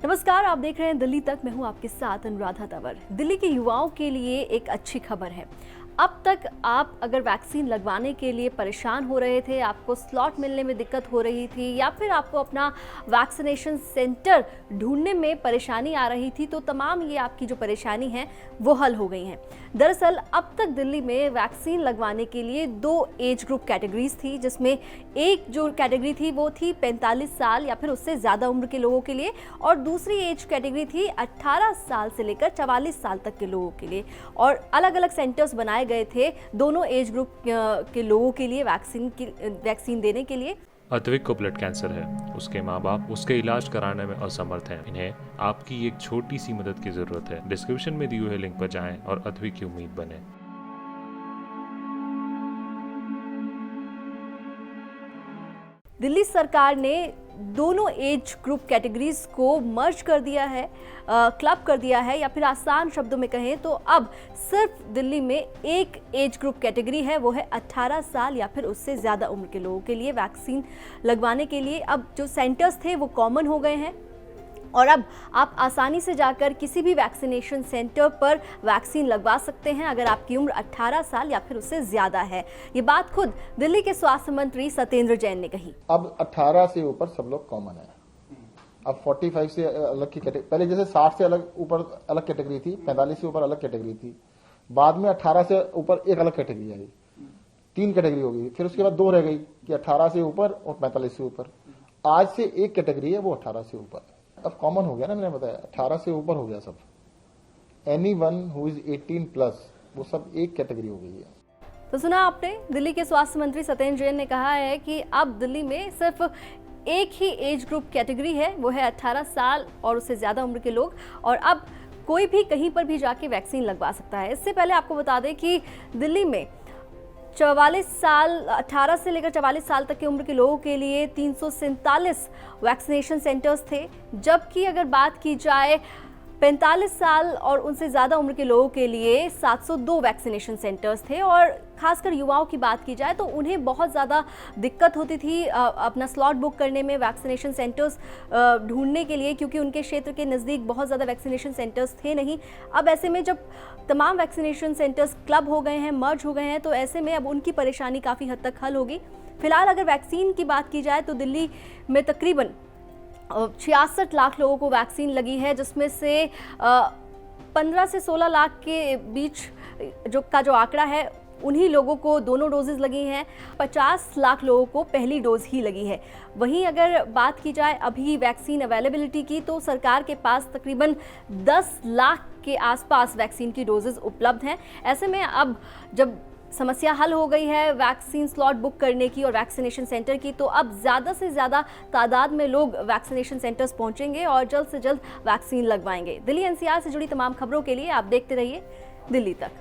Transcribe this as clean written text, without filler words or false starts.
नमस्कार, आप देख रहे हैं दिल्ली तक। मैं हूं आपके साथ अनुराधा तंवर। दिल्ली के युवाओं के लिए एक अच्छी खबर है। अब तक आप अगर वैक्सीन लगवाने के लिए परेशान हो रहे थे, आपको स्लॉट मिलने में दिक्कत हो रही थी या फिर आपको अपना वैक्सीनेशन सेंटर ढूंढने में परेशानी आ रही थी, तो तमाम ये आपकी जो परेशानी है वो हल हो गई हैं। दरअसल अब तक दिल्ली में वैक्सीन लगवाने के लिए 2 एज ग्रुप कैटेगरीज थी, जिसमें एक जो कैटेगरी थी वो थी 45 साल या फिर उससे ज़्यादा उम्र के लोगों के लिए, और दूसरी एज कैटेगरी थी 18 साल से लेकर 44 साल तक के लोगों के लिए। और अलग अलग सेंटर्स बनाए गए थे दोनों एज ग्रुप के लोगों के लिए वैक्सीन देने के लिए। अद्विक को ब्लड कैंसर है। उसके माँ बाप उसके इलाज कराने में असमर्थ हैं। इन्हें आपकी एक छोटी सी मदद की जरूरत है। डिस्क्रिप्शन में दिए हुए लिंक पर जाएं और अद्विक की उम्मीद बने। दिल्ली सरकार ने दोनों एज ग्रुप कैटेगरीज को मर्ज कर दिया है, क्लब कर दिया है, या फिर आसान शब्दों में कहें तो अब सिर्फ दिल्ली में एक एज ग्रुप कैटेगरी है, वो है 18 साल या फिर उससे ज़्यादा उम्र के लोगों के लिए वैक्सीन लगवाने के लिए। अब जो सेंटर्स थे वो कॉमन हो गए हैं और अब आप आसानी से जाकर किसी भी वैक्सीनेशन सेंटर पर वैक्सीन लगवा सकते हैं अगर आपकी उम्र 18 साल या फिर उससे ज़्यादा है। ये बात खुद दिल्ली के स्वास्थ्य मंत्री सत्येंद्र जैन ने कही। अब 18 से ऊपर सब लोग कॉमन है। अब 45 से अलग की कैटेगरी, पहले जैसे 60 से अलग ऊपर अलग कैटेगरी थी, 45 से ऊपर अलग कैटेगरी थी, बाद में 18 से ऊपर एक अलग कैटेगरी आई, 3 कैटेगरी हो गई, फिर उसके बाद 2 रह गई कि 18 से ऊपर और 45 से ऊपर। आज से एक कैटेगरी है, वो 18 से ऊपर है। अब कॉमन हो गया ना, मैंने बताया 18 से ऊपर हो गया सब। एनीवन हु इज 18 प्लस, वो सब एक कैटेगरी हो गई है। तो सुना आपने, दिल्ली के स्वास्थ्य मंत्री सत्येंद्र जैन ने कहा है कि अब दिल्ली में सिर्फ एक ही एज ग्रुप कैटेगरी है, वो है 18 साल और उससे ज़्यादा उम्र के लोग, और अब कोई भी कहीं पर भी जाके वैक्सीन लगवा सकता है। इससे पहले आपको बता दें कि दिल्ली में 44 साल 18 से लेकर 44 साल तक की उम्र के लोगों के लिए 347 वैक्सीनेशन सेंटर्स थे, जबकि अगर बात की जाए 45 साल और उनसे ज़्यादा उम्र के लोगों के लिए 702 वैक्सीनेशन सेंटर्स थे। और खासकर युवाओं की बात की जाए तो उन्हें बहुत ज़्यादा दिक्कत होती थी अपना स्लॉट बुक करने में, वैक्सीनेशन सेंटर्स ढूंढने के लिए, क्योंकि उनके क्षेत्र के नज़दीक बहुत ज़्यादा वैक्सीनेशन सेंटर्स थे नहीं। अब ऐसे में जब तमाम वैक्सीनेशन सेंटर्स क्लब हो गए हैं, मर्ज हो गए हैं, तो ऐसे में अब उनकी परेशानी काफ़ी हद तक हल होगी। फिलहाल अगर वैक्सीन की बात की जाए तो दिल्ली में तकरीबन 66 लाख लोगों को वैक्सीन लगी है, जिसमें से 15 से 16 लाख के बीच जो आंकड़ा है, उन्हीं लोगों को दोनों डोजेज लगी हैं। 50 लाख लोगों को पहली डोज ही लगी है। वहीं अगर बात की जाए अभी वैक्सीन अवेलेबिलिटी की, तो सरकार के पास तकरीबन 10 लाख के आसपास वैक्सीन की डोजेज उपलब्ध हैं। ऐसे में अब जब समस्या हल हो गई है वैक्सीन स्लॉट बुक करने की और वैक्सीनेशन सेंटर की, तो अब ज़्यादा से ज़्यादा तादाद में लोग वैक्सीनेशन सेंटर्स पहुंचेंगे और जल्द से जल्द वैक्सीन लगवाएंगे। दिल्ली एनसीआर से जुड़ी तमाम खबरों के लिए आप देखते रहिए दिल्ली तक।